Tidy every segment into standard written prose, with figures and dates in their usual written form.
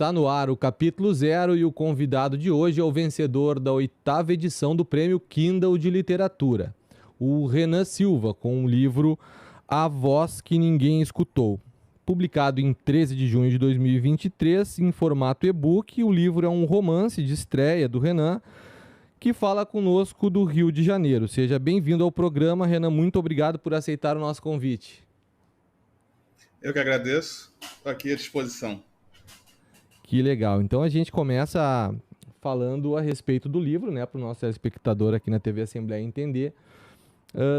Está no ar o capítulo 0 e o convidado de hoje é o vencedor da 8ª edição do Prêmio Kindle de Literatura, o Renan Silva, com o livro A Voz que Ninguém Escutou. Publicado em 13 de junho de 2023, em formato e-book, o livro é um romance de estreia do Renan, que fala conosco do Rio de Janeiro. Seja bem-vindo ao programa, Renan. Muito obrigado por aceitar o nosso convite. Eu que agradeço. Estou aqui à disposição. Que legal. Então a gente começa falando a respeito do livro, né, para o nosso telespectador aqui na TV Assembleia entender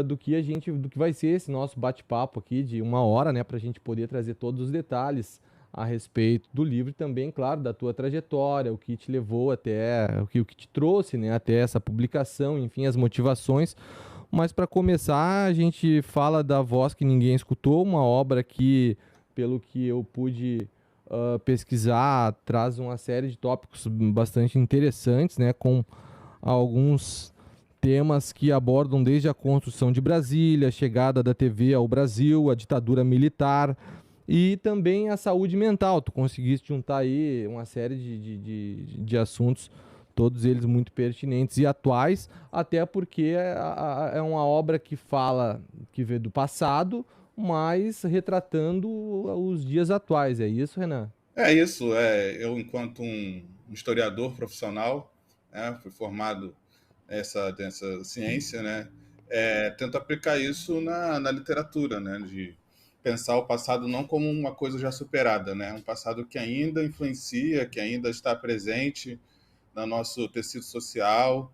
do que vai ser esse nosso bate-papo aqui de 1 hora, né, para a gente poder trazer todos os detalhes a respeito do livro e também, claro, da tua trajetória, o que te levou até, o que te trouxe, né, até essa publicação, enfim, as motivações. Mas para começar, a gente fala da Voz que Ninguém Escutou, uma obra que, pelo que eu pude pesquisar, traz uma série de tópicos bastante interessantes, né, com alguns temas que abordam desde a construção de Brasília, a chegada da TV ao Brasil, a ditadura militar e também a saúde mental. Tu conseguiste juntar aí uma série de assuntos, todos eles muito pertinentes e atuais, até porque é uma obra que fala, que vê do passado, mas retratando os dias atuais. É isso, Renan? É isso. Eu, enquanto um historiador profissional, né, fui formado nessa ciência, né, tento aplicar isso na literatura, né, de pensar o passado não como uma coisa já superada, né, um passado que ainda influencia, que ainda está presente no nosso tecido social.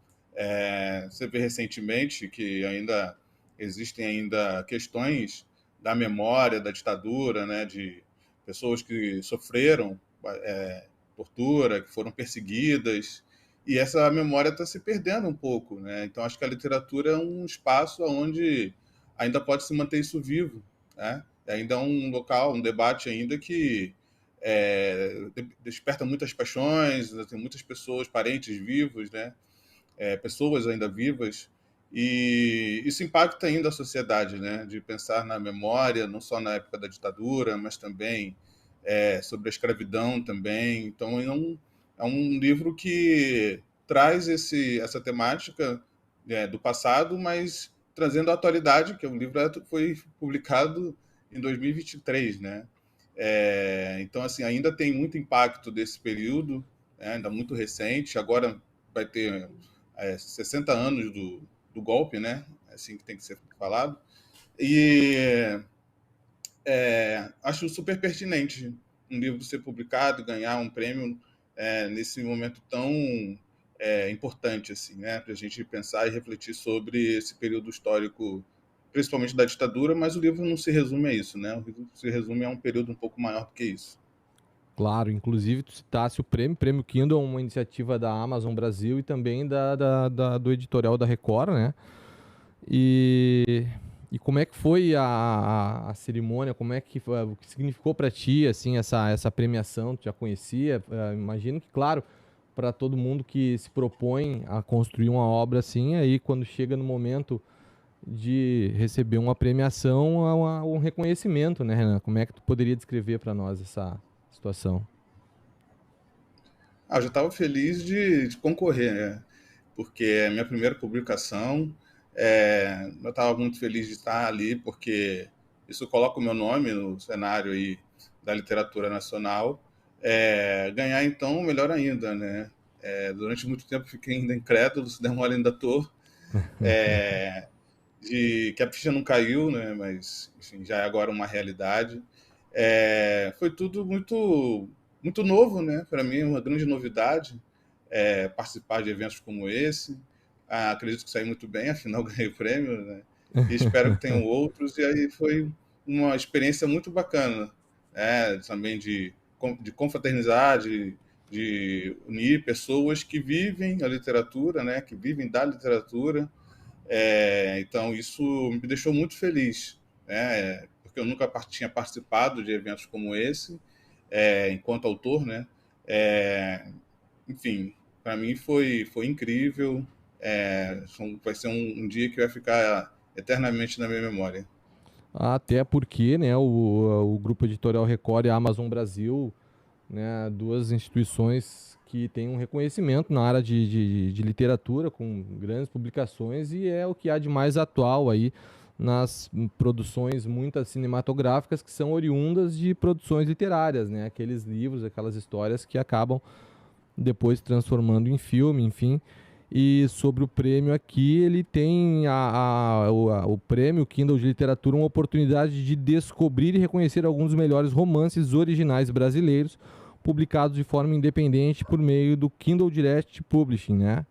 Você vê recentemente que ainda existem ainda questões da memória da ditadura, né, de pessoas que sofreram tortura, que foram perseguidas, e essa memória está se perdendo um pouco, né? Então acho que a literatura é um espaço onde ainda pode se manter isso vivo, né? Ainda é um local, um debate ainda que desperta muitas paixões, tem muitas pessoas, parentes vivos, né? Pessoas ainda vivas, e isso impacta ainda a sociedade, né? De pensar na memória, não só na época da ditadura, mas também sobre a escravidão também. Então é um livro que traz essa temática do passado, mas trazendo a atualidade, que o livro foi publicado em 2023, né? Então, assim, ainda tem muito impacto desse período, né, ainda muito recente. Agora vai ter 60 anos do golpe, né? É assim que tem que ser falado. E acho super pertinente um livro ser publicado, ganhar um prêmio nesse momento tão importante, assim, né? Para a gente pensar e refletir sobre esse período histórico, principalmente da ditadura, mas o livro não se resume a isso, né? O livro se resume a um período um pouco maior do que isso. Claro, inclusive tu citasse o Prêmio Kindle, uma iniciativa da Amazon Brasil e também do editorial da Record, né? E como é que foi a cerimônia? Como é que foi, o que significou para ti assim essa premiação? Tu já conhecia? Imagino que, claro, para todo mundo que se propõe a construir uma obra assim, aí quando chega no momento de receber uma premiação, um reconhecimento, né, Renan? Como é que tu poderia descrever para nós essa situação? Eu já estava feliz de concorrer, né? Porque é a minha primeira publicação. Eu estava muito feliz de estar ali, porque isso coloca o meu nome no cenário aí da literatura nacional. Ganhar, então, melhor ainda, né? Durante muito tempo fiquei ainda incrédulo, se der mole ainda estou. De que a ficha não caiu, né? Mas enfim, já é agora uma realidade. Foi tudo muito muito novo, né? Para mim, uma grande novidade participar de eventos como esse. Acredito que saí muito bem, afinal ganhei o prêmio, né? E espero que tenham outros. E aí foi uma experiência muito bacana, né? Também de confraternizar, de unir pessoas que vivem a literatura, né? Que vivem da literatura. Então isso me deixou muito feliz, né? Porque eu nunca tinha participado de eventos como esse, enquanto autor, né? Enfim, para mim foi incrível. Vai ser um dia que vai ficar eternamente na minha memória. Até porque, né, o Grupo Editorial Record e a Amazon Brasil né, duas instituições que têm um reconhecimento na área de literatura, com grandes publicações, e é o que há de mais atual aí nas produções muitas cinematográficas que são oriundas de produções literárias, né? Aqueles livros, aquelas histórias que acabam depois transformando em filme, enfim. E sobre o prêmio aqui, ele tem o prêmio Kindle de Literatura, uma oportunidade de descobrir e reconhecer alguns dos melhores romances originais brasileiros, publicados de forma independente por meio do Kindle Direct Publishing, né?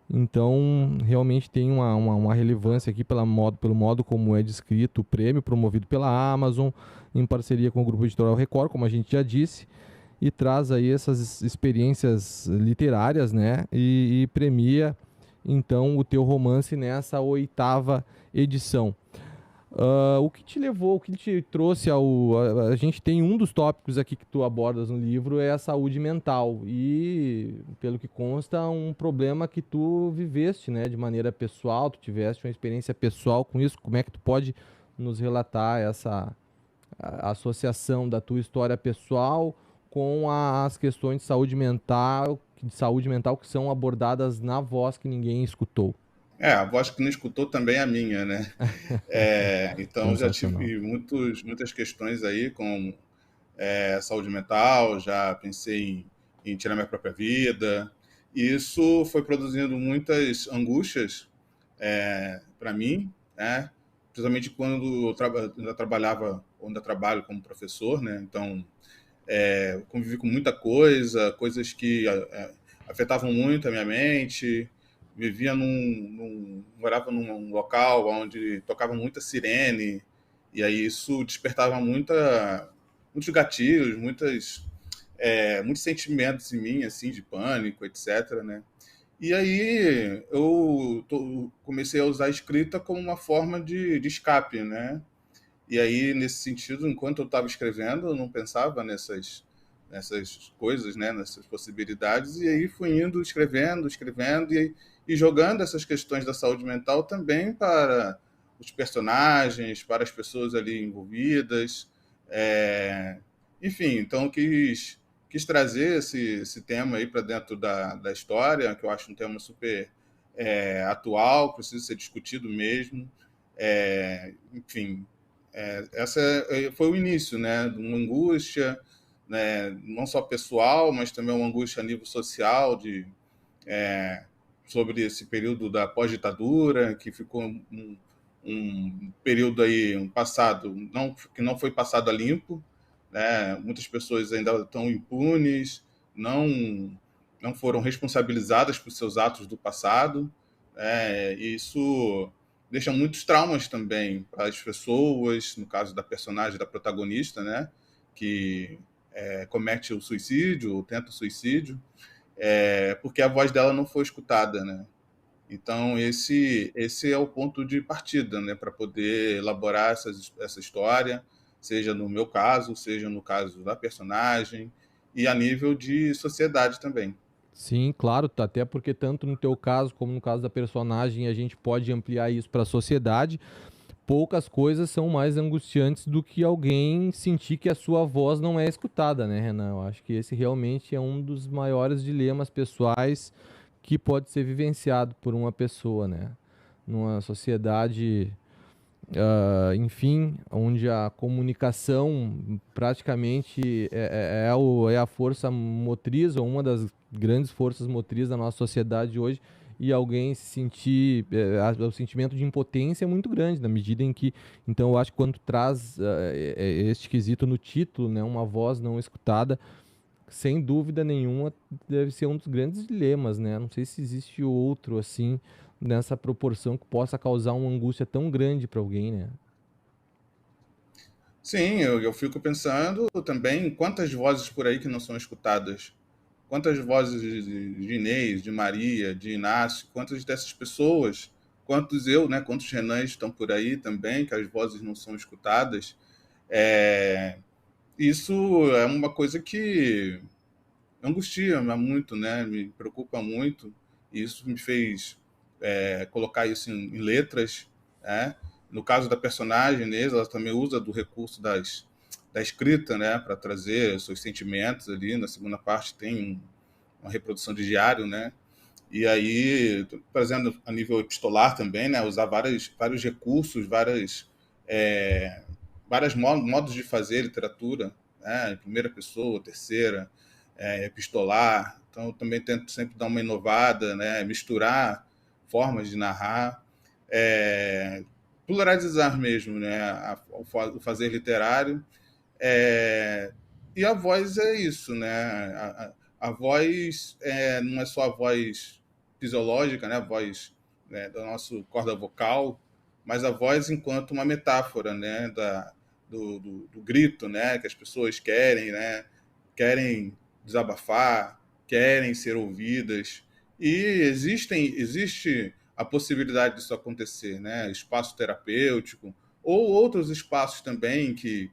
Então, realmente tem uma relevância aqui pelo modo como é descrito o prêmio, promovido pela Amazon, em parceria com o Grupo Editorial Record, como a gente já disse, e traz aí essas experiências literárias, né? E premia, então, o teu romance nessa 8ª edição. O que te levou, o que te trouxe ao... A gente tem um dos tópicos aqui que tu abordas no livro é a saúde mental e, pelo que consta, um problema que tu viveste, né, de maneira pessoal, tu tiveste uma experiência pessoal com isso. Como é que tu pode nos relatar essa a associação da tua história pessoal com as questões de saúde mental que são abordadas na voz que ninguém escutou? A voz que não escutou também é a minha, né? Então, já Sensacional. tive muitas questões aí com saúde mental, já pensei em tirar minha própria vida. E isso foi produzindo muitas angústias para mim, né? Principalmente quando ainda trabalhava, ou ainda trabalho como professor, né? Então, convivi com muita coisa, coisas que afetavam muito a minha mente. Vivia morava num local onde tocava muita sirene, e aí isso despertava muitos gatilhos, muitos sentimentos em mim, assim, de pânico, etc., né? E aí comecei a usar a escrita como uma forma de escape, né? E aí, nesse sentido, enquanto eu estava escrevendo, eu não pensava nessas coisas, né? Nessas possibilidades, e aí fui indo escrevendo e jogando essas questões da saúde mental também para os personagens, para as pessoas ali envolvidas. É, Enfim, então quis trazer esse tema aí para dentro da história, que eu acho um tema super atual, precisa ser discutido mesmo. Enfim, essa foi o início, né, de uma angústia, né, não só pessoal, mas também uma angústia a nível social sobre esse período da pós-ditadura, que ficou um período aí, um passado que não foi passado a limpo, né? Muitas pessoas ainda estão impunes, não foram responsabilizadas por seus atos do passado, e isso deixa muitos traumas também para as pessoas, no caso da personagem, da protagonista, né? Que comete o suicídio, ou tenta o suicídio, porque a voz dela não foi escutada, né? Então, esse é o ponto de partida, né, para poder elaborar essa história, seja no meu caso, seja no caso da personagem, e a nível de sociedade também. Sim, claro, até porque tanto no teu caso como no caso da personagem a gente pode ampliar isso para a sociedade. Poucas coisas são mais angustiantes do que alguém sentir que a sua voz não é escutada, né, Renan? Eu acho que esse realmente é um dos maiores dilemas pessoais que pode ser vivenciado por uma pessoa, né? Numa sociedade, enfim, onde a comunicação praticamente é a força motriz, ou uma das grandes forças motrizes da nossa sociedade hoje, e alguém se sentir, o sentimento de impotência é muito grande, na medida em que, então eu acho que quando tu traz este quesito no título, né, uma voz não escutada, sem dúvida nenhuma, deve ser um dos grandes dilemas, né? Não sei se existe outro assim, nessa proporção que possa causar uma angústia tão grande para alguém, né? Sim, eu fico pensando também quantas vozes por aí que não são escutadas. Quantas vozes de Inês, de Maria, de Inácio, quantas dessas pessoas, quantos Renãs estão por aí também, que as vozes não são escutadas. É, Isso é uma coisa que angustia muito, né? Me preocupa muito. E isso me fez colocar isso em letras, né? No caso da personagem Inês, ela também usa do recurso da escrita, né, para trazer os seus sentimentos ali. Na segunda parte tem uma reprodução de diário, né? E aí, por exemplo, a nível epistolar também, né, usar vários recursos, vários modos de fazer literatura, né, em primeira pessoa, terceira, epistolar. Então, eu também tento sempre dar uma inovada, né, misturar formas de narrar, pluralizar mesmo, né, o fazer literário. E a voz é isso, né? A voz não é só a voz fisiológica, né? A voz, né, do nosso corda vocal, mas a voz enquanto uma metáfora, né? Do grito, né? Que as pessoas querem, né? Querem desabafar, querem ser ouvidas. E existe a possibilidade disso acontecer, né? Espaço terapêutico ou outros espaços também que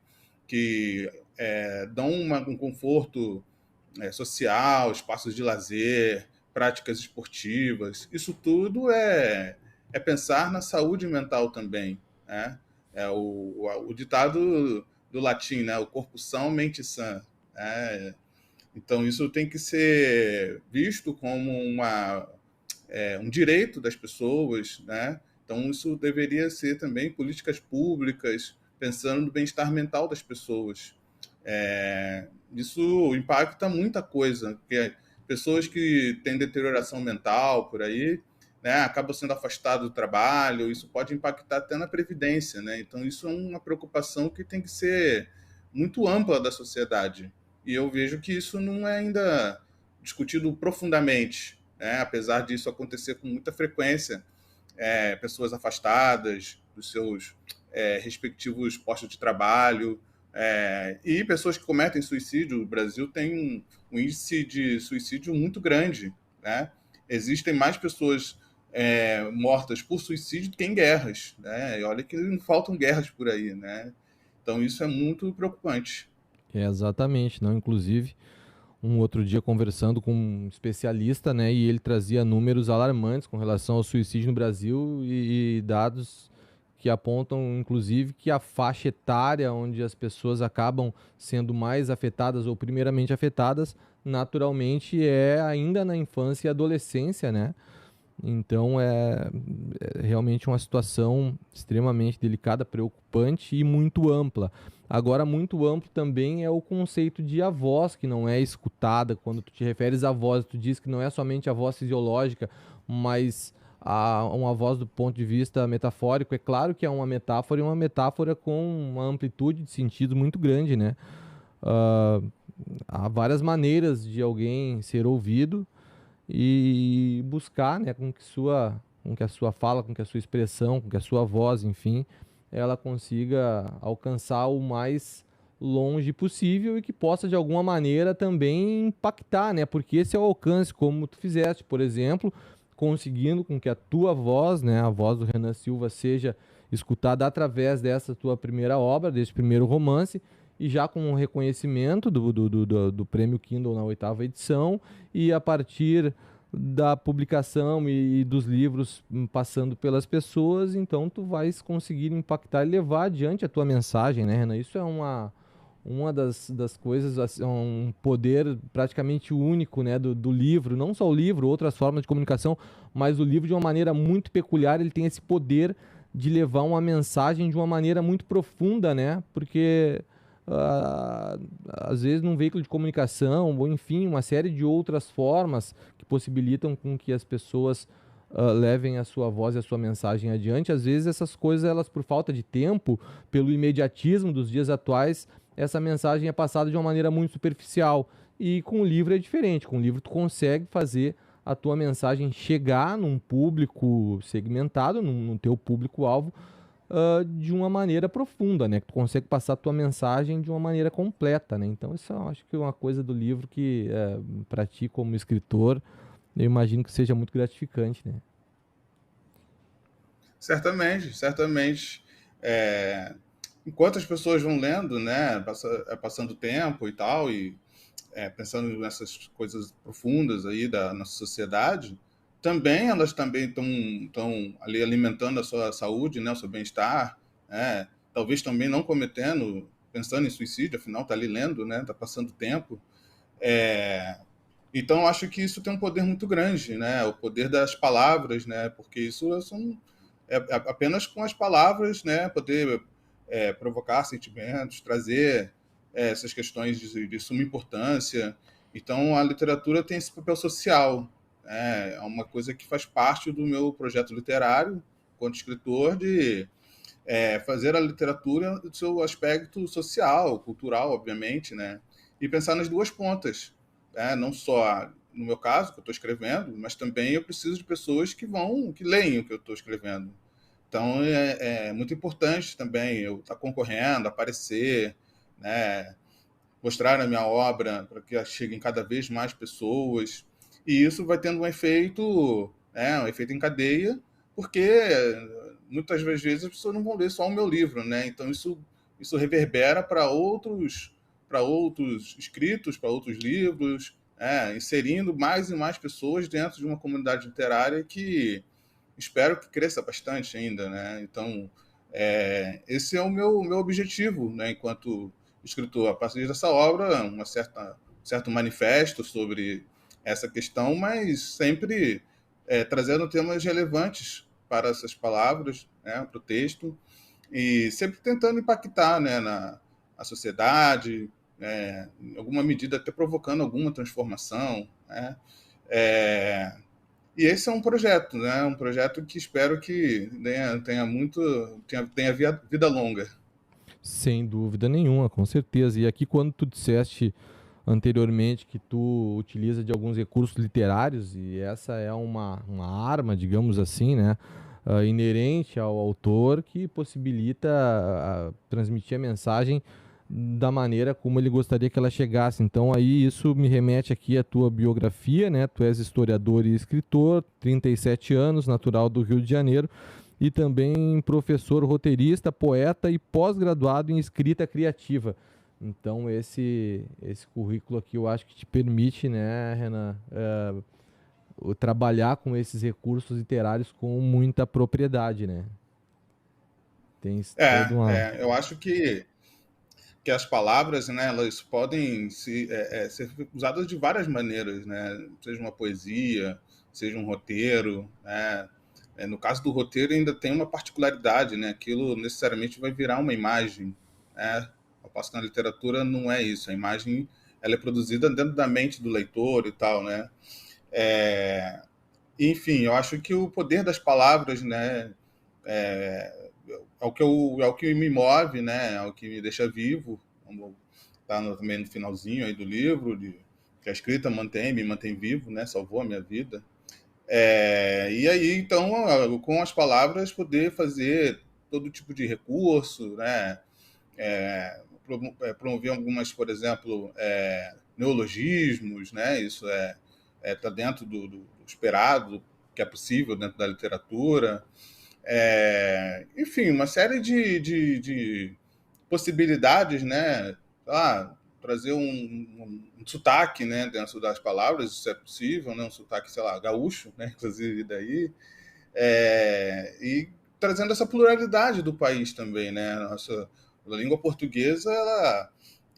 dão um conforto social, espaços de lazer, práticas esportivas. Isso tudo é pensar na saúde mental também, né? O ditado do latim, né? O corpo são, mente sã. Né? Então, isso tem que ser visto como um direito das pessoas, né? Então, isso deveria ser também políticas públicas, pensando no bem-estar mental das pessoas. Isso impacta muita coisa, porque pessoas que têm deterioração mental por aí, né, acabam sendo afastadas do trabalho, isso pode impactar até na previdência, né? Então, isso é uma preocupação que tem que ser muito ampla da sociedade. E eu vejo que isso não é ainda discutido profundamente, né? Apesar disso acontecer com muita frequência, pessoas afastadas dos seus respectivos postos de trabalho, e pessoas que cometem suicídio. O Brasil tem um índice de suicídio muito grande, né? Existem mais pessoas mortas por suicídio do que em guerras, né? E olha que não faltam guerras por aí, né? Então isso é muito preocupante. Exatamente, não, inclusive um outro dia conversando com um especialista, né, e ele trazia números alarmantes com relação ao suicídio no Brasil e dados que apontam, inclusive, que a faixa etária onde as pessoas acabam sendo mais afetadas ou primeiramente afetadas, naturalmente é ainda na infância e adolescência, né? Então é realmente uma situação extremamente delicada, preocupante e muito ampla. Agora, muito amplo também é o conceito de a voz que não é escutada. Quando tu te referes à voz, tu diz que não é somente a voz fisiológica, mas uma voz do ponto de vista metafórico. É claro que é uma metáfora e uma metáfora com uma amplitude de sentido muito grande, né? Ah, há várias maneiras de alguém ser ouvido e buscar, né, com que a sua fala, com que a sua expressão, com que a sua voz, enfim, ela consiga alcançar o mais longe possível e que possa de alguma maneira também impactar, né? Porque esse é o alcance, como tu fizeste, por exemplo, conseguindo com que a tua voz, né, a voz do Renan Silva seja escutada através dessa tua primeira obra, desse primeiro romance, e já com o reconhecimento do Prêmio Kindle na 8ª edição, e a partir da publicação e dos livros passando pelas pessoas, então tu vais conseguir impactar e levar adiante a tua mensagem, né, Renan? Isso é uma das coisas, assim, um poder praticamente único, né, do livro, não só o livro, outras formas de comunicação, mas o livro de uma maneira muito peculiar, ele tem esse poder de levar uma mensagem de uma maneira muito profunda, né, porque às vezes num veículo de comunicação, ou enfim, uma série de outras formas que possibilitam com que as pessoas levem a sua voz e a sua mensagem adiante. Às vezes essas coisas, elas por falta de tempo, pelo imediatismo dos dias atuais, essa mensagem é passada de uma maneira muito superficial. E com o livro é diferente. Com o livro tu consegue fazer a tua mensagem chegar num público segmentado, no teu público-alvo, de uma maneira profunda, né? Que tu consegue passar a tua mensagem de uma maneira completa, né? Então isso eu acho que é uma coisa do livro que, para ti como escritor, eu imagino que seja muito gratificante, né? Certamente, certamente. Enquanto as pessoas vão lendo, né, passando tempo e tal, e pensando nessas coisas profundas aí da nossa sociedade, também elas também estão ali alimentando a sua saúde, né, o seu bem-estar, né, talvez também não cometendo pensando em suicídio, afinal está ali lendo, né? Está passando tempo. Então, acho que isso tem um poder muito grande, né? O poder das palavras, né? Porque isso apenas com as palavras, né? Poder provocar sentimentos, trazer essas questões de suma importância. Então, a literatura tem esse papel social, né? É uma coisa que faz parte do meu projeto literário, enquanto escritor, de fazer a literatura do seu aspecto social, cultural, obviamente, né? E pensar nas duas pontas, né? Não só no meu caso, que eu estou escrevendo, mas também eu preciso de pessoas que leem o que eu estou escrevendo. Então, é muito importante também eu estar concorrendo, aparecer, né? Mostrar a minha obra para que ela chegue em cada vez mais pessoas. E isso vai tendo um efeito, um efeito em cadeia, porque muitas vezes as pessoas não vão ler só o meu livro, né? Então isso reverbera para outros escritos, para outros livros, inserindo mais e mais pessoas dentro de uma comunidade literária que espero que cresça bastante ainda, né? Então, esse é o meu objetivo, né, enquanto escritor, a partir dessa obra, certo manifesto sobre essa questão, mas sempre trazendo temas relevantes para essas palavras, né, para o texto, e sempre tentando impactar, né, a sociedade, em alguma medida até provocando alguma transformação, né? É, e esse é um projeto, né? Um projeto que espero que tenha vida longa. Sem dúvida nenhuma, com certeza. E aqui, quando tu disseste anteriormente que tu utiliza de alguns recursos literários, e essa é uma arma, digamos assim, né, inerente ao autor, que possibilita transmitir a mensagem da maneira como ele gostaria que ela chegasse. Então aí isso me remete aqui à tua biografia, né? Tu és historiador e escritor, 37 anos, natural do Rio de Janeiro, e também professor, roteirista, poeta e pós-graduado em escrita criativa. Então esse currículo aqui eu acho que te permite, né, Renan, trabalhar com esses recursos literários com muita propriedade, né? Tens toda uma... Eu acho que as palavras, né, elas podem ser usadas de várias maneiras, né? Seja uma poesia, seja um roteiro, né? No caso do roteiro ainda tem uma particularidade, né? Aquilo necessariamente vai virar uma imagem, né? Ao passo que na literatura não é isso. A imagem ela é produzida dentro da mente do leitor e tal, né? É, Enfim, eu acho que o poder das palavras, né, é o que me move, né, é o que me deixa vivo, como está também no finalzinho aí do livro, que a escrita me mantém vivo, né, salvou a minha vida. E aí, então, com as palavras, poder fazer todo tipo de recurso, né, promover algumas, por exemplo, neologismos, né, isso está dentro do esperado, que é possível dentro da literatura. Enfim, uma série de possibilidades, né? Trazer um sotaque, né, dentro das palavras, isso é possível, né? Um sotaque, sei lá, gaúcho, né? Inclusive daí. E trazendo essa pluralidade do país também, né? A língua portuguesa, ela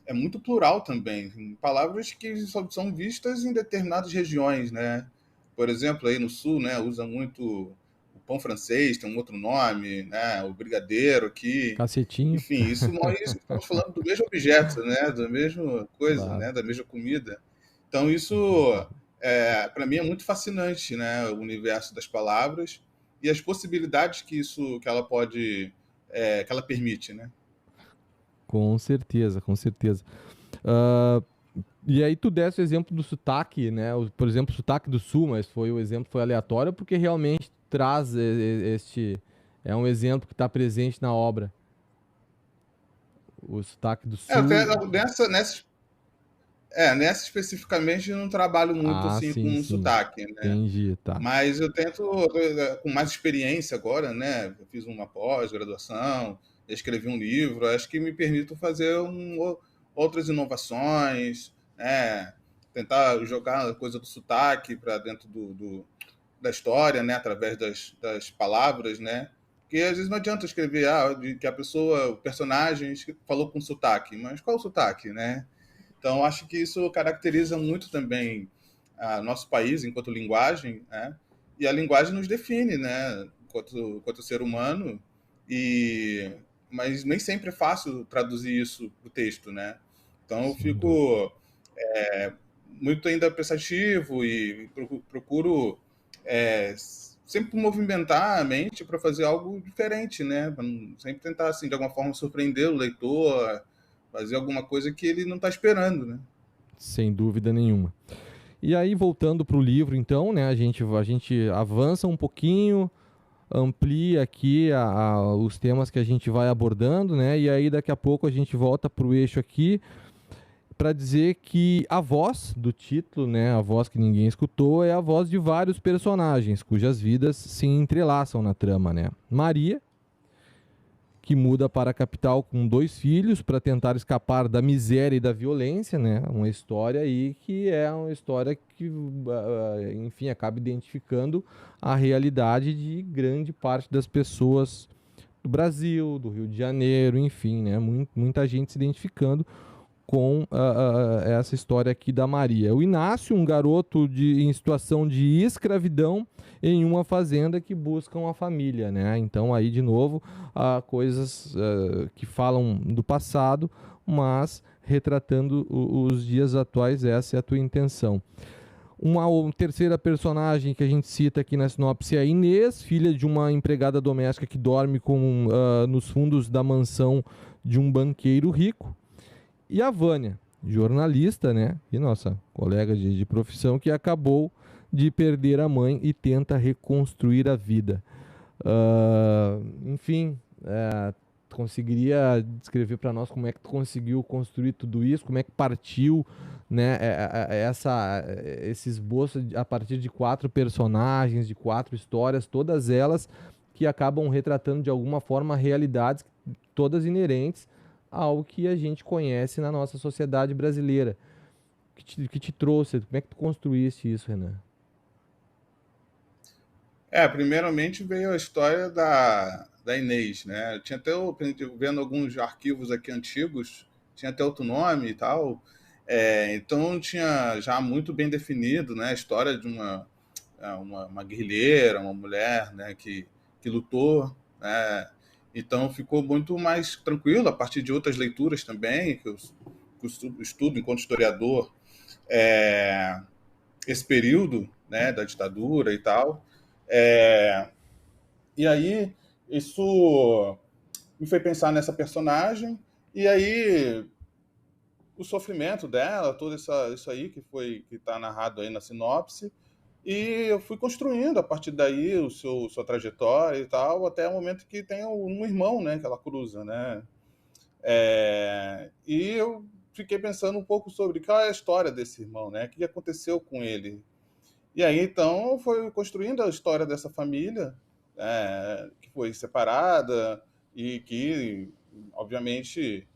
é muito plural também, palavras que só são vistas em determinadas regiões, né? Por exemplo, aí no sul, né, usa muito o pão francês, tem um outro nome, né, o brigadeiro aqui. Cacetinho. Enfim, estamos falando do mesmo objeto, né, da mesma coisa, Claro. né, da mesma comida. Então isso, para mim é muito fascinante, né, o universo das palavras e as possibilidades que ela pode, que ela permite, né? Com certeza, com certeza. Ah, e aí tu desse o exemplo do sotaque, né? Por exemplo, o sotaque do sul, mas o exemplo foi aleatório porque realmente traz este... É um exemplo que está presente na obra. O sotaque do Até sul... nessa especificamente eu não trabalho muito Ah, assim sim, com sim. sotaque, né? Entendi, tá. Mas eu tento, com mais experiência agora, né? Eu fiz uma pós-graduação, escrevi um livro, acho que me permito fazer outras inovações, né? Tentar jogar a coisa do sotaque para dentro da história, né? Através das palavras, né? Porque às vezes não adianta escrever que a pessoa, o personagem falou com sotaque, mas qual o sotaque, né? Então, acho que isso caracteriza muito também nosso país enquanto linguagem, né? E a linguagem nos define, né? Enquanto ser humano, mas nem sempre é fácil traduzir isso para o texto, né? Então, eu Sem dúvida. fico muito ainda pensativo e procuro é, sempre movimentar a mente para fazer algo diferente, né? Pra sempre tentar, assim, de alguma forma, surpreender o leitor, fazer alguma coisa que ele não está esperando, né? Sem dúvida nenhuma. E aí, voltando para o livro, então, né, a gente avança um pouquinho, amplia aqui os temas que a gente vai abordando, né, e aí daqui a pouco a gente volta para o eixo aqui para dizer que a voz do título, né, a voz que ninguém escutou, é a voz de vários personagens cujas vidas se entrelaçam na trama, né. Maria, que muda para a capital com 2 filhos para tentar escapar da miséria e da violência, né? Uma história aí que é uma história que, enfim, acaba identificando a realidade de grande parte das pessoas do Brasil, do Rio de Janeiro, enfim, né? Muita gente se identificando com essa história aqui da Maria. O Inácio, um garoto em situação de escravidão em uma fazenda que busca uma família, né? Então aí de novo coisas que falam do passado, mas retratando os dias atuais. Essa é a tua intenção. Uma terceira personagem que a gente cita aqui na sinopse é a Inês, filha de uma empregada doméstica que dorme nos fundos da mansão de um banqueiro rico. E a Vânia, jornalista, né? E nossa colega de profissão, que acabou de perder a mãe e tenta reconstruir a vida. Enfim, conseguiria descrever para nós como é que tu conseguiu construir tudo isso, como é que partiu, né? Esse esboço a partir de 4 personagens, de 4 histórias, todas elas que acabam retratando de alguma forma realidades todas inerentes ao que a gente conhece na nossa sociedade brasileira. Que te trouxe? Como é que tu construísse isso, Renan? Primeiramente veio a história da Inês, né? Eu tinha até, vendo alguns arquivos aqui antigos, tinha até outro nome e tal. Então tinha já muito bem definido, né? A história de uma guerrilheira, uma mulher, né? Que lutou, né? Então ficou muito mais tranquilo a partir de outras leituras também, que eu estudo enquanto historiador, esse período, né, da ditadura e tal. É, e aí, isso me fez pensar nessa personagem, e aí o sofrimento dela, isso aí que está narrado aí na sinopse, e eu fui construindo a partir daí sua trajetória e tal, até o momento que tem um irmão, né, que ela cruza, né? E eu fiquei pensando um pouco sobre qual é a história desse irmão, né? O que aconteceu com ele? E aí, então, foi construindo a história dessa família, que foi separada e que, obviamente,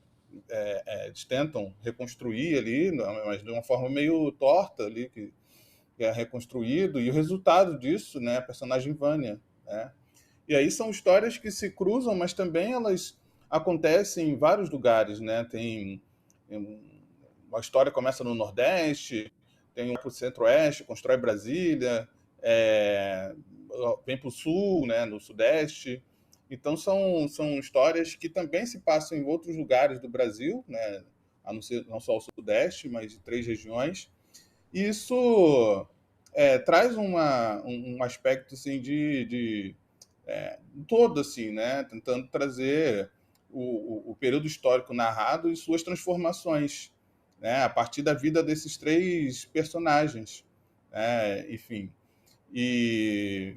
eles tentam reconstruir ali, mas de uma forma meio torta ali, que é reconstruído, e o resultado disso, né, a personagem Vânia, né? E aí são histórias que se cruzam, mas também elas acontecem em vários lugares, né? Uma história começa no Nordeste, tem um para o Centro-Oeste, constrói Brasília, vem para o Sul, né? No Sudeste. Então são histórias que também se passam em outros lugares do Brasil, né? A não só o Sudeste, mas de 3 regiões. E isso traz um aspecto assim de todo assim, né? Tentando trazer o período histórico narrado e suas transformações, né? A partir da vida desses 3 personagens, né? Enfim, e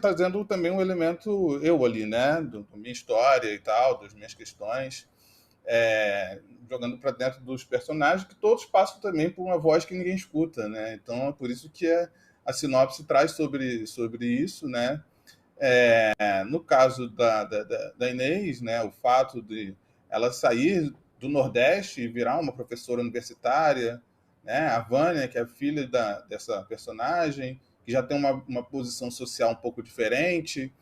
trazendo também um elemento eu ali, né? Da minha história e tal, das minhas questões, jogando para dentro dos personagens, que todos passam também por uma voz que ninguém escuta, né? Então é por isso que a sinopse traz sobre isso, né? No caso da Inês, né, o fato de ela sair do Nordeste e virar uma professora universitária, né, a Vânia, que é filha dessa personagem, que já tem uma posição social um pouco diferente,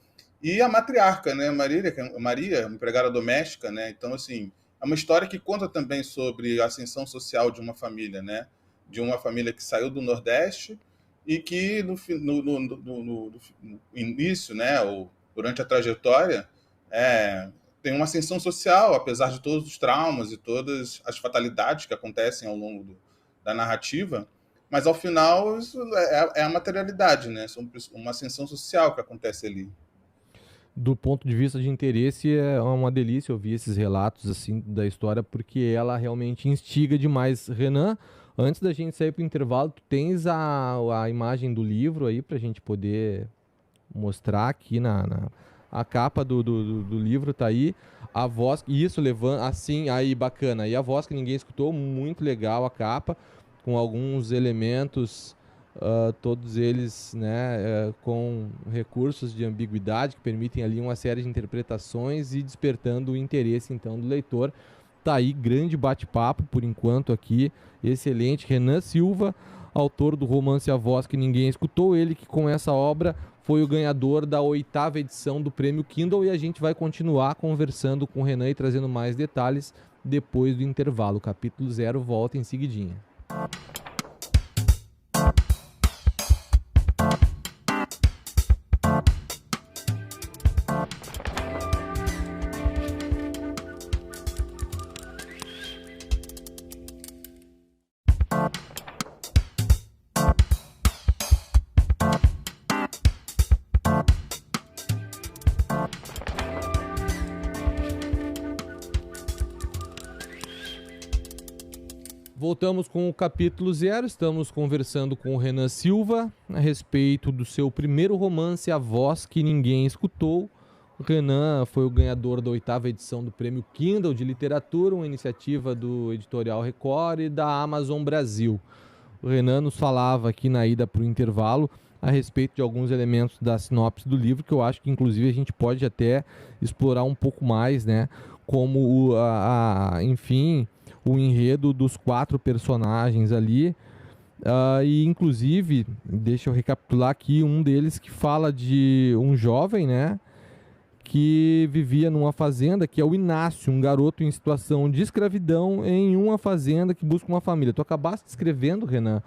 e a matriarca, né, Maria, empregada doméstica, né? Então, assim, é uma história que conta também sobre a ascensão social de uma família, né? De uma família que saiu do Nordeste e que no início, né, ou durante a trajetória, tem uma ascensão social, apesar de todos os traumas e todas as fatalidades que acontecem ao longo da narrativa, mas ao final isso é a materialidade, né? Uma ascensão social que acontece ali. Do ponto de vista de interesse, é uma delícia ouvir esses relatos assim da história, porque ela realmente instiga demais. Renan, antes da gente sair para o intervalo, tu tens a imagem do livro aí para a gente poder mostrar aqui a capa do livro tá aí. A voz, isso, levando assim, aí bacana. E a voz que ninguém escutou, muito legal a capa, com alguns elementos, todos eles, né, com recursos de ambiguidade que permitem ali uma série de interpretações e despertando o interesse então do leitor. Tá aí, grande bate-papo por enquanto aqui, excelente. Renan Silva, autor do romance A Voz que Ninguém Escutou, ele que com essa obra foi o ganhador da 8ª edição do Prêmio Kindle, e a gente vai continuar conversando com o Renan e trazendo mais detalhes depois do intervalo. Capítulo 0 volta em seguidinha. Voltamos com o capítulo 0, estamos conversando com o Renan Silva a respeito do seu primeiro romance, A Voz que Ninguém Escutou. O Renan foi o ganhador da 8ª edição do Prêmio Kindle de Literatura, uma iniciativa do Editorial Record e da Amazon Brasil. O Renan nos falava aqui na ida para o intervalo a respeito de alguns elementos da sinopse do livro, que eu acho que inclusive a gente pode até explorar um pouco mais, né? Como, enfim, o enredo dos 4 personagens ali. E inclusive, deixa eu recapitular aqui, um deles que fala de um jovem, né, que vivia numa fazenda, que é o Inácio, um garoto em situação de escravidão em uma fazenda que busca uma família. Tu acabaste descrevendo, Renan,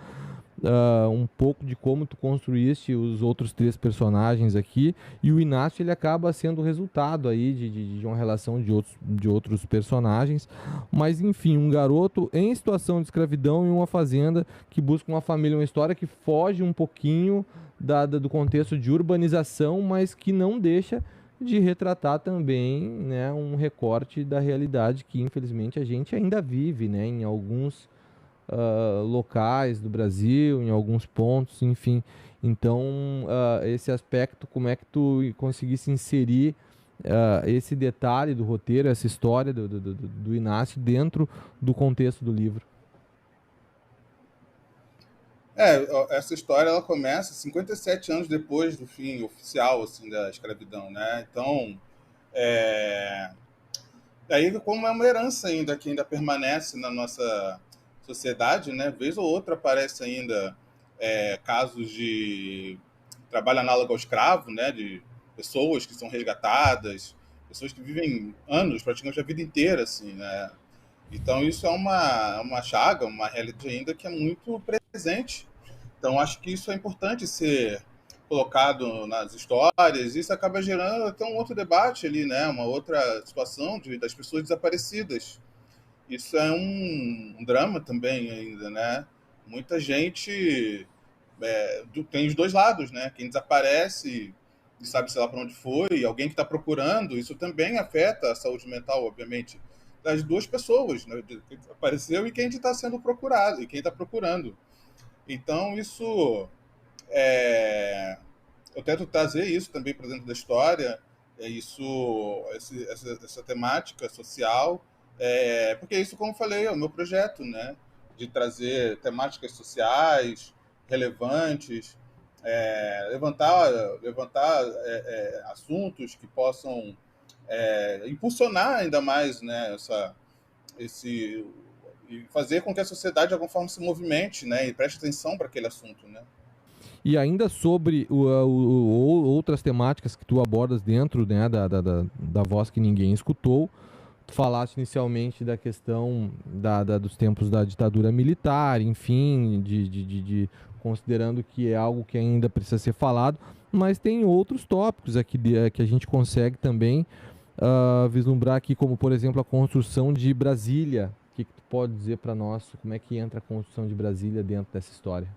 um pouco de como tu construíste os outros 3 personagens aqui, e o Inácio ele acaba sendo o resultado aí de uma relação de outros personagens, mas enfim, um garoto em situação de escravidão em uma fazenda que busca uma família, uma história que foge um pouquinho do contexto de urbanização, mas que não deixa de retratar também, né, um recorte da realidade que infelizmente a gente ainda vive, né, em alguns locais do Brasil, em alguns pontos, enfim. Então, esse aspecto, como é que tu conseguisse inserir esse detalhe do roteiro, essa história do Inácio dentro do contexto do livro? Essa história ela começa 57 anos depois do fim oficial assim da escravidão, né? Então, aí como é uma herança ainda que ainda permanece na nossa sociedade, né? Vez ou outra aparece ainda casos de trabalho análogo ao escravo, né? De pessoas que são resgatadas, pessoas que vivem anos, praticamente a vida inteira, assim, né? Então isso é uma chaga, uma realidade ainda que é muito presente. Então acho que isso é importante ser colocado nas histórias. Isso acaba gerando até um outro debate ali, né? Uma outra situação das pessoas desaparecidas. Isso é um drama também ainda, né? Muita gente tem os dois lados, né? Quem desaparece e sabe sei lá para onde foi, alguém que está procurando, isso também afeta a saúde mental, obviamente, das duas pessoas, né? Quem apareceu e quem está sendo procurado, e quem está procurando. Então, isso eu tento trazer isso também para dentro da história, essa temática social, porque isso, como eu falei, é o meu projeto, né? De trazer temáticas sociais relevantes, levantar assuntos que possam impulsionar ainda mais, né? Esse e fazer com que a sociedade de alguma forma se movimente, né? E preste atenção para aquele assunto, né? E ainda sobre outras temáticas que tu abordas dentro, né, da Voz que Ninguém Escutou, tu falaste inicialmente da questão dos tempos da ditadura militar, enfim, considerando que é algo que ainda precisa ser falado, mas tem outros tópicos aqui que a gente consegue também vislumbrar aqui, como por exemplo a construção de Brasília. O que tu pode dizer para nós, como é que entra a construção de Brasília dentro dessa história?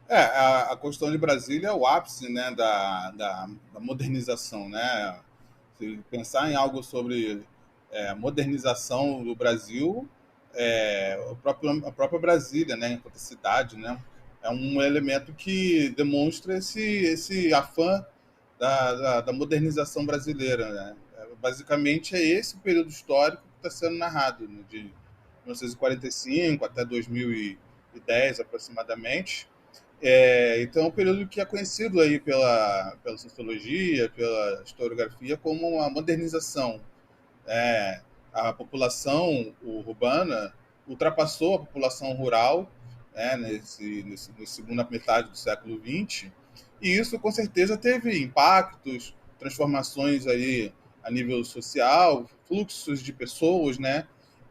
A Constituição de Brasília é o ápice, né, da modernização, né? Se pensar em algo sobre modernização do Brasil, a própria Brasília, né, enquanto cidade, né, é um elemento que demonstra esse afã da modernização brasileira, né? Basicamente é esse o período histórico que está sendo narrado, né, de 1945 até 2010 aproximadamente. Então, é um período que é conhecido aí pela sociologia, pela historiografia, como uma modernização. É, a população urbana ultrapassou a população rural, né, nessa segunda metade do século XX, e isso com certeza teve impactos, transformações aí a nível social, fluxos de pessoas, né?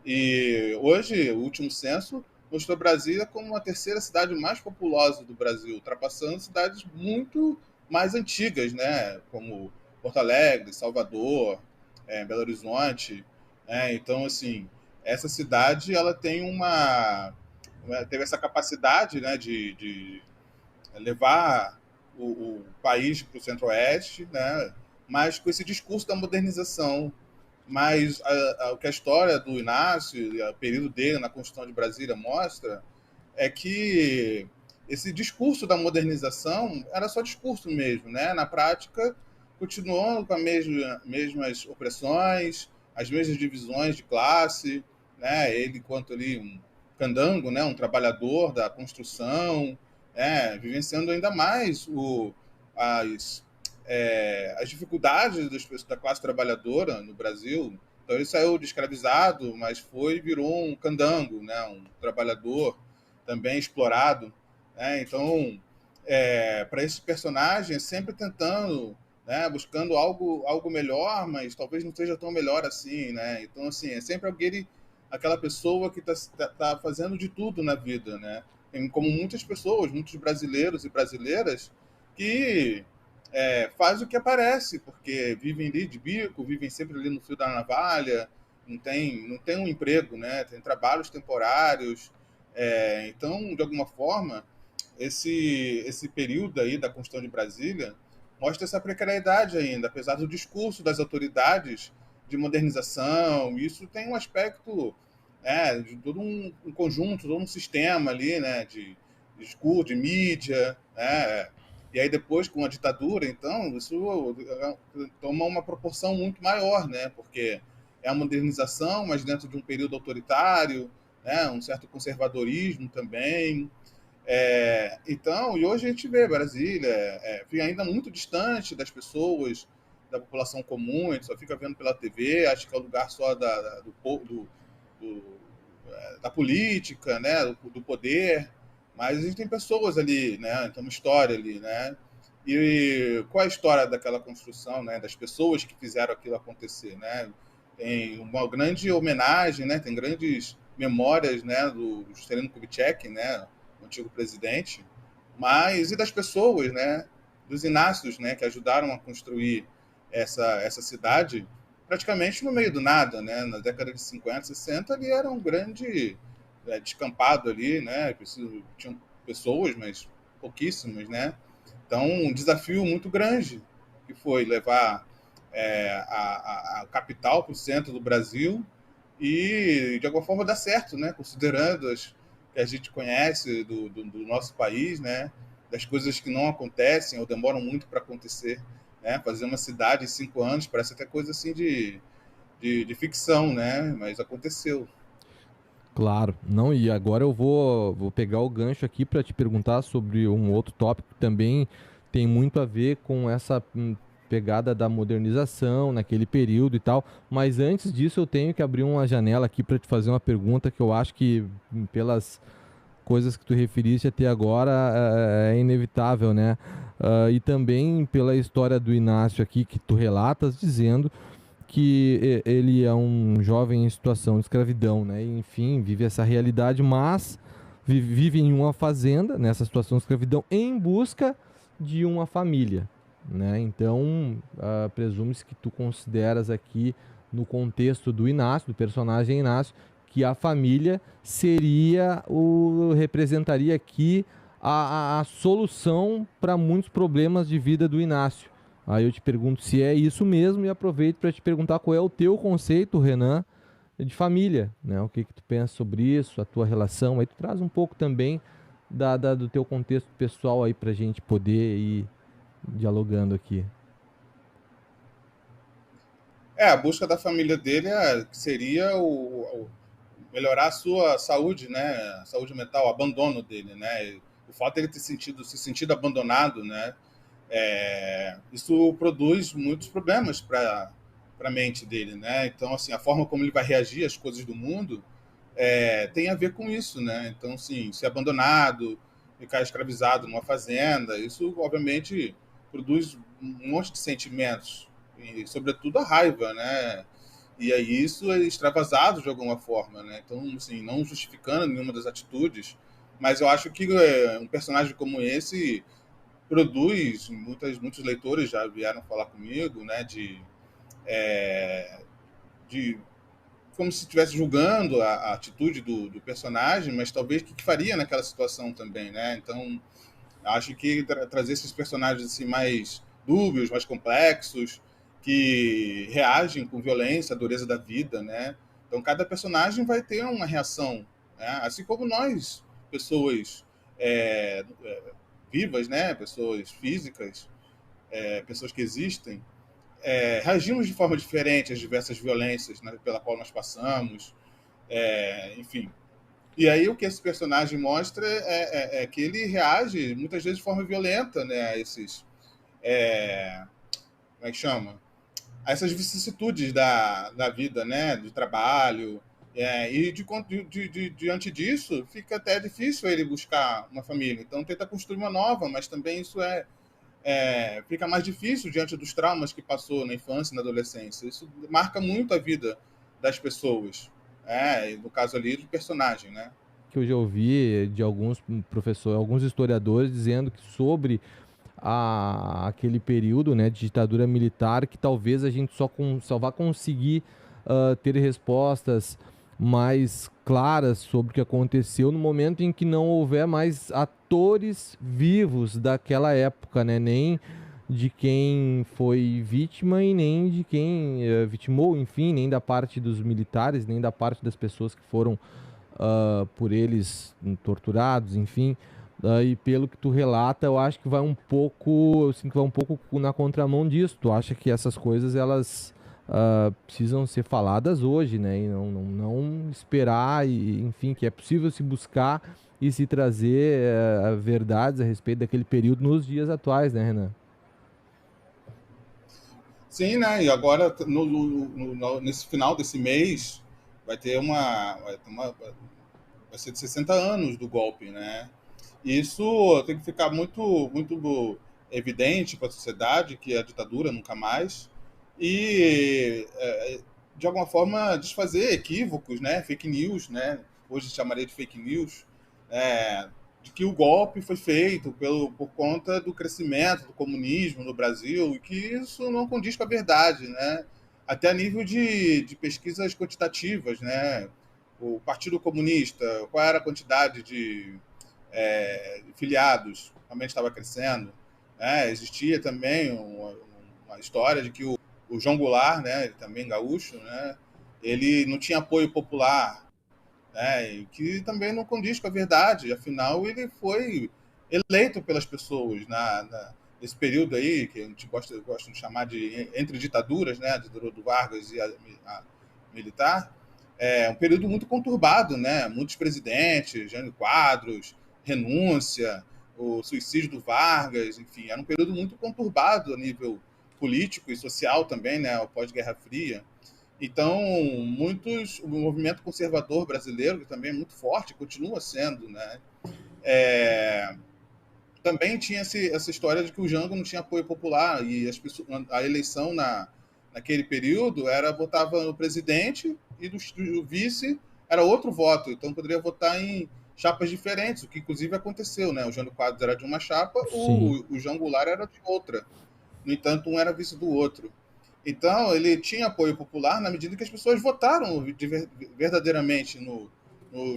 E hoje, o último censo mostrou Brasília como a terceira cidade mais populosa do Brasil, ultrapassando cidades muito mais antigas, né? Como Porto Alegre, Salvador, Belo Horizonte, né? Então, assim, essa cidade ela teve essa capacidade, né, de levar o país para o centro-oeste, né? Mas com esse discurso da modernização. Mas o que a história do Inácio, o período dele na Constituição de Brasília mostra, é que esse discurso da modernização era só discurso mesmo, né? Na prática, continuou com as mesmas opressões, as mesmas divisões de classe, né? Ele, enquanto ali um candango, né? Um trabalhador da construção, né? Vivenciando ainda mais as, as dificuldades da classe trabalhadora no Brasil. Então ele saiu de escravizado, mas virou um candango, né? Um trabalhador também explorado, né? Então, para esse personagem, sempre tentando, né, buscando algo melhor, mas talvez não seja tão melhor assim, né? Então, assim, é sempre aquela pessoa que tá fazendo de tudo na vida, né? Como muitas pessoas, muitos brasileiros e brasileiras que faz o que aparece, porque vivem ali de bico, vivem sempre ali no fio da navalha, não tem um emprego, né? Tem trabalhos temporários. Então, de alguma forma, esse período aí da Constituição de Brasília mostra essa precariedade ainda, apesar do discurso das autoridades de modernização. Isso tem um aspecto de todo um conjunto, todo um sistema ali, né, de discurso, de mídia, né? E aí depois, com a ditadura, então, isso toma uma proporção muito maior, né? Porque é a modernização, mas dentro de um período autoritário, né? Um certo conservadorismo também. Então, e hoje a gente vê Brasília fica ainda muito distante das pessoas, da população comum, a gente só fica vendo pela TV, acho que é o lugar só do, da política, né? Do poder, mas existem pessoas ali, né? Tem uma história ali, né? E qual é a história daquela construção, né? Das pessoas que fizeram aquilo acontecer, né? Tem uma grande homenagem, né? Tem grandes memórias, né? Do Juscelino Kubitschek, né? O antigo presidente, mas e das pessoas, né? Dos Inácios, né? Que ajudaram a construir essa cidade praticamente no meio do nada, né? Na década de 50, 60, ali era um grande descampado ali, né? Tinham pessoas, mas pouquíssimas, né? Então, um desafio muito grande que foi levar a capital para o centro do Brasil e, de alguma forma, dar certo, né? Considerando as que a gente conhece do nosso país, né? Das coisas que não acontecem ou demoram muito para acontecer, né? Fazer uma cidade em 5 anos parece até coisa assim de ficção, né? Mas aconteceu. Claro, não, e agora eu vou pegar o gancho aqui para te perguntar sobre um outro tópico que também tem muito a ver com essa pegada da modernização naquele período e tal, mas antes disso eu tenho que abrir uma janela aqui para te fazer uma pergunta que eu acho que pelas coisas que tu referiste até agora é inevitável, né? E também pela história do Inácio aqui que tu relatas, dizendo que ele é um jovem em situação de escravidão, né? E, enfim, vive essa realidade, mas vive em uma fazenda, nessa situação de escravidão, em busca de uma família, né? Então, presume-se que tu consideras aqui, no contexto do Inácio, do personagem Inácio, que a família representaria aqui a solução para muitos problemas de vida do Inácio. Aí eu te pergunto se é isso mesmo e aproveito para te perguntar qual é o teu conceito, Renan, de família, né? O que que tu pensa sobre isso, a tua relação. Aí tu traz um pouco também do teu contexto pessoal aí para a gente poder ir dialogando aqui. A busca da família dele seria melhorar a sua saúde, né? A saúde mental, o abandono dele, né? O fato de ele ter se sentido abandonado, né? Isso produz muitos problemas para a mente dele, né? Então, assim, a forma como ele vai reagir às coisas do mundo tem a ver com isso, né? Então, assim, ser abandonado, ficar escravizado numa fazenda, isso, obviamente, produz um monte de sentimentos, e, sobretudo, a raiva, né? E aí isso é extravasado de alguma forma, né? Então, assim, não justificando nenhuma das atitudes, mas eu acho que um personagem como esse produz, muitos leitores já vieram falar comigo, né, de como se estivesse julgando a atitude do personagem, mas talvez o que faria naquela situação também, né? Então, acho que trazer esses personagens assim mais dúbios, mais complexos, que reagem com violência à dureza da vida, né? Então, cada personagem vai ter uma reação, né? Assim como nós, pessoas vivas, né? Pessoas físicas, pessoas que existem, reagimos de forma diferente às diversas violências, né, pela qual nós passamos, enfim. E aí o que esse personagem mostra é que ele reage muitas vezes de forma violenta, né, a esses, como é que chama? A essas vicissitudes da vida, né, do trabalho, e diante disso fica até difícil ele buscar uma família. Então tenta construir uma nova, mas também isso fica mais difícil diante dos traumas que passou na infância e na adolescência. Isso marca muito a vida das pessoas. No caso ali do personagem, né? Que eu já ouvi de alguns professores, alguns historiadores dizendo que sobre aquele período, né, de ditadura militar, que talvez a gente só vá conseguir ter respostas mais claras sobre o que aconteceu no momento em que não houver mais atores vivos daquela época, né, nem de quem foi vítima e nem de quem vitimou, enfim, nem da parte dos militares, nem da parte das pessoas que foram por eles torturados, enfim. E pelo que tu relata, eu acho que vai um pouco, eu sinto que vai um pouco na contramão disso. Tu acha que essas coisas elas precisam ser faladas hoje, né? E não esperar, e, enfim, que é possível se buscar e se trazer verdades a respeito daquele período nos dias atuais, né, Renan? Sim, né? E agora, nesse final desse mês, vai ser de 60 anos do golpe, né? Isso tem que ficar muito, muito evidente para a sociedade que a ditadura nunca mais e de alguma forma desfazer equívocos, né? Fake news, né? Hoje chamaria de fake news, de que o golpe foi feito por conta do crescimento do comunismo no Brasil e que isso não condiz com a verdade, né? Até a nível de pesquisas quantitativas, né? O Partido Comunista, qual era a quantidade de filiados, realmente estava crescendo. Né? Existia também uma história de que o João Goulart, né, ele também gaúcho, né, ele não tinha apoio popular, né, e que também não condiz com a verdade. Afinal, ele foi eleito pelas pessoas nesse período aí, que a gente gosta de chamar de entre ditaduras, né, a ditadura do Vargas e a militar, um período muito conturbado, né? Muitos presidentes, Jânio Quadros, renúncia, o suicídio do Vargas, enfim, era um período muito conturbado a nível político e social também, né? O pós-Guerra Fria. Então, o movimento conservador brasileiro, que também é muito forte, continua sendo, né? É, também tinha essa história de que o Jango não tinha apoio popular e a eleição naquele período era votava no presidente e do vice era outro voto, então poderia votar em chapas diferentes, o que inclusive aconteceu, né? O Jânio Quadros era de uma chapa, Sim. o João Goulart era de outra. No entanto, um era vice do outro. Então, ele tinha apoio popular na medida que as pessoas votaram verdadeiramente no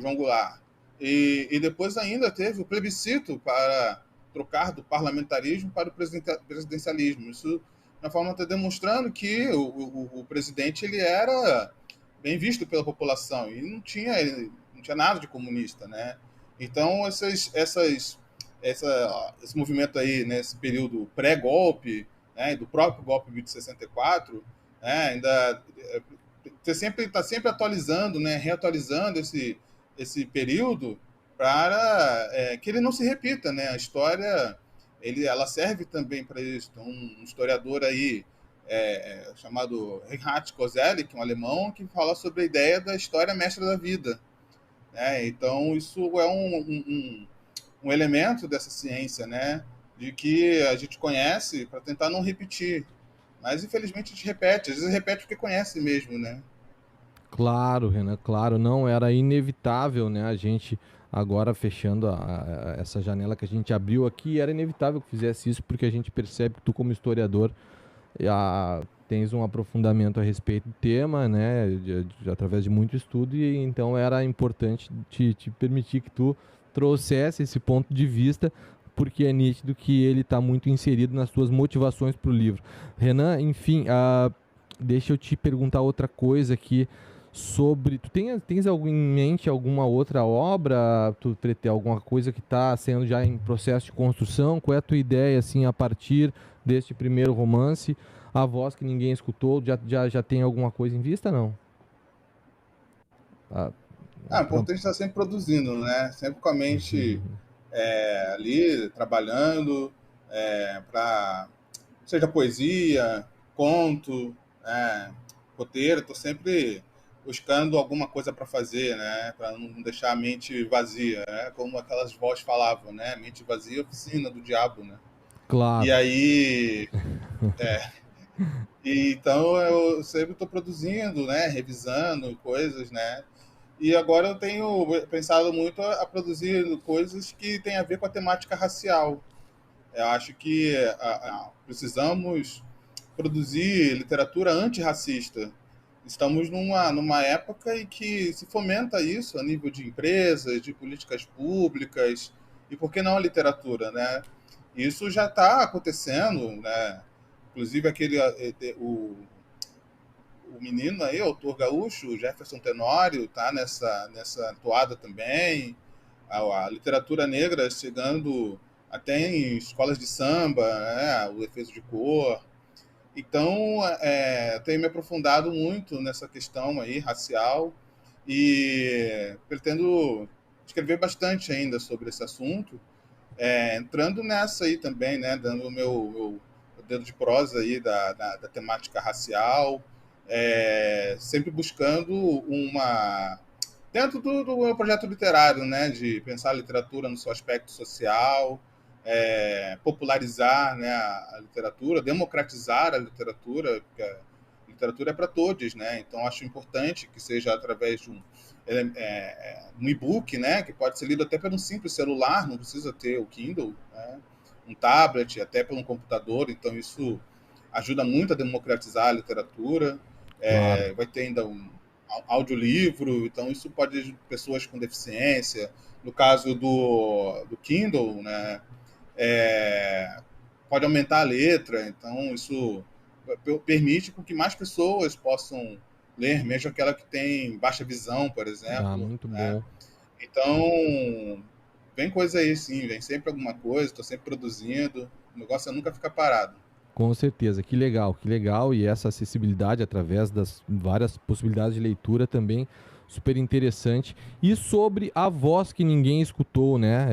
João Goulart. E depois ainda teve o plebiscito para trocar do parlamentarismo para o presidencialismo. Isso, na forma, está demonstrando que o presidente ele era bem visto pela população e não tinha nada de comunista, né? Então, esse movimento aí, nesse período pré-golpe, né, do próprio golpe de 64, né, ainda está sempre atualizando, né, reatualizando esse período para que ele não se repita, né? A história ela serve também para isso. Então, um historiador aí chamado Reinhard Koselleck, um alemão, que fala sobre a ideia da história mestra da vida, né? Então, isso é um elemento dessa ciência, né? De que a gente conhece para tentar não repetir. Mas, infelizmente, a gente repete. Às vezes repete porque conhece mesmo, né? Claro, Renan, claro, não era inevitável, né? A gente agora fechando essa janela que a gente abriu aqui, era inevitável que fizesse isso, porque a gente percebe que tu, como historiador, tens um aprofundamento a respeito do tema, né? Através de muito estudo, e então era importante te permitir que tu trouxesse esse ponto de vista, porque é nítido que ele está muito inserido nas tuas motivações para o livro. Renan, enfim, deixa eu te perguntar outra coisa aqui sobre. Tens em mente alguma outra obra? Tu pretende alguma coisa que está sendo já em processo de construção? Qual é a tua ideia, assim, a partir deste primeiro romance? A Voz que Ninguém Escutou, já tem alguma coisa em vista, não? Ah, É pra- importante estar sempre produzindo, né? Sempre com a mente Uhum. ali, trabalhando, para seja poesia, conto, roteiro, estou sempre buscando alguma coisa para fazer, né? Para não deixar a mente vazia, né? Como aquelas vozes falavam, né? Mente vazia, oficina do diabo, né? E Claro. aí, então eu sempre estou produzindo, né? Revisando coisas, né? E agora eu tenho pensado muito a produzir coisas que têm a ver com a temática racial. Eu acho que precisamos produzir literatura antirracista. Estamos numa época em que se fomenta isso a nível de empresas, de políticas públicas, e por que não a literatura, né? Isso já está acontecendo, né? Inclusive o menino aí, o autor gaúcho, o Jefferson Tenório, está nessa toada também. A literatura negra chegando até em escolas de samba, né? O Efeito de Cor. Então, tenho me aprofundado muito nessa questão aí racial e pretendo escrever bastante ainda sobre esse assunto, entrando nessa aí também, né, dando o meu dedo de prosa aí da temática racial, sempre buscando dentro do meu projeto literário, né, de pensar a literatura no seu aspecto social, popularizar, né, a literatura, democratizar a literatura, porque a literatura é para todos, né? Então acho importante que seja através de um e-book, né, que pode ser lido até por um simples celular, não precisa ter o Kindle, né? Um tablet, até por um computador. Então isso ajuda muito a democratizar a literatura. Claro. Vai ter ainda um audiolivro, então isso pode pessoas com deficiência. No caso do Kindle, né, pode aumentar a letra, então isso permite que mais pessoas possam ler, mesmo aquela que tem baixa visão, por exemplo, Muito né? bom. Então, vem coisa aí, sim, vem sempre alguma coisa, estou sempre produzindo, o negócio é nunca ficar parado. Com certeza, que legal, que legal. E essa acessibilidade através das várias possibilidades de leitura também super interessante. E sobre A Voz que Ninguém Escutou, né?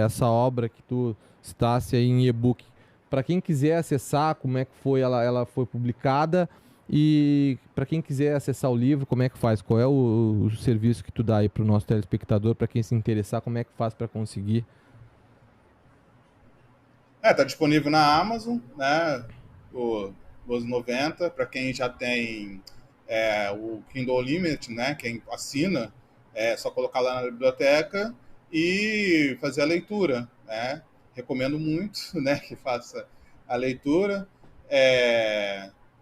Essa obra que tu estás aí em e-book. Para quem quiser acessar, como é que foi, ela foi publicada E para quem quiser acessar o livro, como é que faz? Qual é o serviço que tu dá aí para o nosso telespectador, para quem se interessar, como é que faz para conseguir? Tá disponível na Amazon, né? O 12,90 para quem já tem o Kindle Unlimited, né? Quem assina, é só colocar lá na biblioteca e fazer a leitura, né? Recomendo muito, né? Que faça a leitura.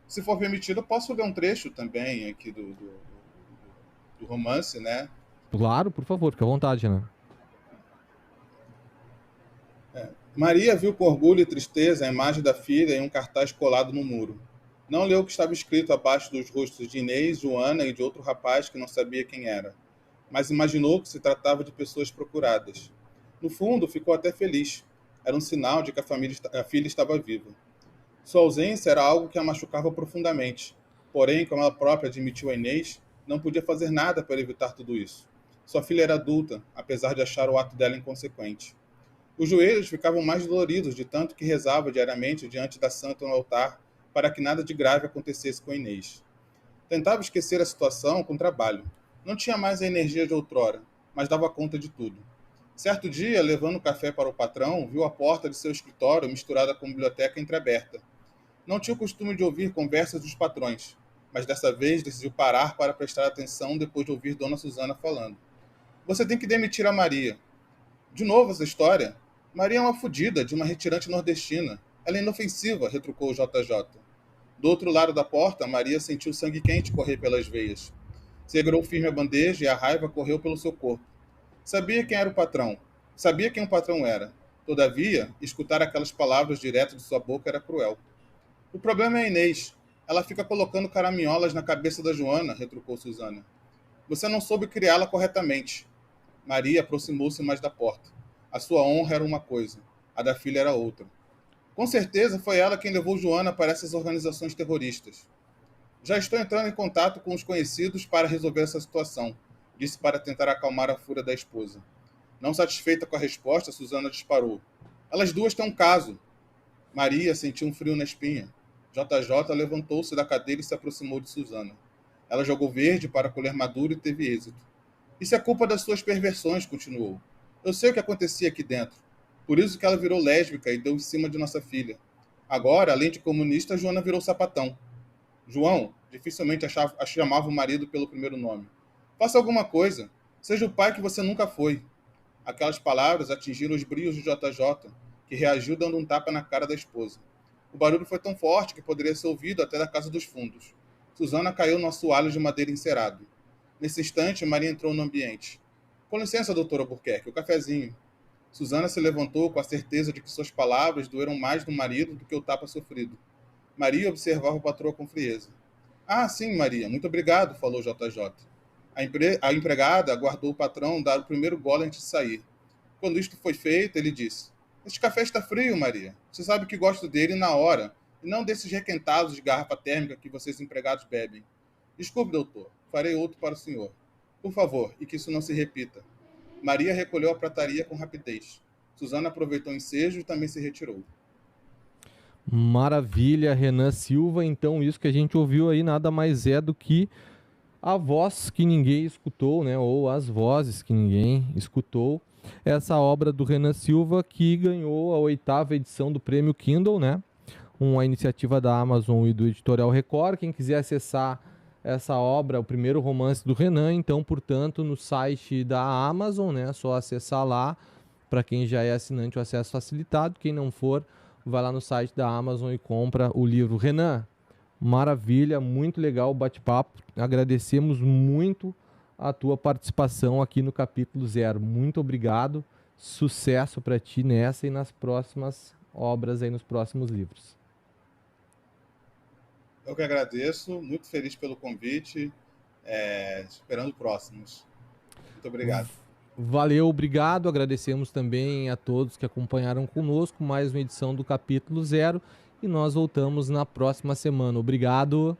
Se for permitido, eu posso ler um trecho também aqui do romance, né? Claro, por favor, fica à vontade, né? Maria viu com orgulho e tristeza a imagem da filha em um cartaz colado no muro. Não leu o que estava escrito abaixo dos rostos de Inês, Joana e de outro rapaz que não sabia quem era, mas imaginou que se tratava de pessoas procuradas. No fundo, ficou até feliz. Era um sinal de que a filha estava viva. Sua ausência era algo que a machucava profundamente. Porém, como ela própria admitiu a Inês, não podia fazer nada para evitar tudo isso. Sua filha era adulta, apesar de achar o ato dela inconsequente. Os joelhos ficavam mais doloridos de tanto que rezava diariamente diante da santa no altar para que nada de grave acontecesse com Inês. Tentava esquecer a situação com trabalho. Não tinha mais a energia de outrora, mas dava conta de tudo. Certo dia, levando café para o patrão, viu a porta de seu escritório misturada com a biblioteca entreaberta. Não tinha o costume de ouvir conversas dos patrões, mas dessa vez decidiu parar para prestar atenção depois de ouvir Dona Susana falando. Você tem que demitir a Maria. De novo essa história? Maria é uma fudida de uma retirante nordestina. Ela é inofensiva, retrucou o JJ. Do outro lado da porta, Maria sentiu sangue quente correr pelas veias. Segurou firme a bandeja e a raiva correu pelo seu corpo. Sabia quem era o patrão. Sabia quem o patrão era. Todavia, escutar aquelas palavras direto de sua boca era cruel. O problema é a Inês. Ela fica colocando caraminholas na cabeça da Joana, retrucou Susana. Você não soube criá-la corretamente. Maria aproximou-se mais da porta. A sua honra era uma coisa, a da filha era outra. Com certeza foi ela quem levou Joana para essas organizações terroristas. Já estou entrando em contato com os conhecidos para resolver essa situação, disse para tentar acalmar a fúria da esposa. Não satisfeita com a resposta, Susana disparou. Elas duas têm um caso. Maria sentiu um frio na espinha. JJ levantou-se da cadeira e se aproximou de Susana. Ela jogou verde para colher maduro e teve êxito. Isso é culpa das suas perversões, continuou. Eu sei o que acontecia aqui dentro. Por isso que ela virou lésbica e deu em cima de nossa filha. Agora, além de comunista, Joana virou sapatão. João dificilmente chamava o marido pelo primeiro nome. Faça alguma coisa. Seja o pai que você nunca foi. Aquelas palavras atingiram os brios de JJ, que reagiu dando um tapa na cara da esposa. O barulho foi tão forte que poderia ser ouvido até da casa dos fundos. Susana caiu no assoalho de madeira encerado. Nesse instante, Maria entrou no ambiente. Com licença, doutora Albuquerque, o cafezinho. Susana se levantou com a certeza de que suas palavras doeram mais no marido do que o tapa sofrido. Maria observava a patroa com frieza. Ah, sim, Maria, muito obrigado, falou JJ. A empregada aguardou o patrão dar o primeiro gole antes de sair. Quando isto foi feito, ele disse: Este café está frio, Maria. Você sabe que gosto dele na hora, e não desses requentados de garrafa térmica que vocês empregados bebem. Desculpe, doutor, farei outro para o senhor. Por favor, e que isso não se repita. Maria recolheu a prataria com rapidez. Susana aproveitou o ensejo e também se retirou. Maravilha, Renan Silva. Então, isso que a gente ouviu aí nada mais é do que a voz que ninguém escutou, né? Ou as vozes que ninguém escutou. Essa obra do Renan Silva que ganhou a 8ª edição do Prêmio Kindle, né? Uma iniciativa da Amazon e do Editorial Record. Quem quiser acessar essa obra, o primeiro romance do Renan, então, portanto, no site da Amazon, né? Só acessar lá. Para quem já é assinante, o acesso facilitado. Quem não for, vai lá no site da Amazon e compra o livro. Renan, maravilha, muito legal o bate-papo. Agradecemos muito a tua participação aqui no capítulo 0. Muito obrigado. Sucesso para ti nessa e nas próximas obras aí, nos próximos livros. Eu que agradeço, muito feliz pelo convite, esperando próximos. Muito obrigado. Valeu, obrigado. Agradecemos também a todos que acompanharam conosco mais uma edição do capítulo 0 e nós voltamos na próxima semana. Obrigado.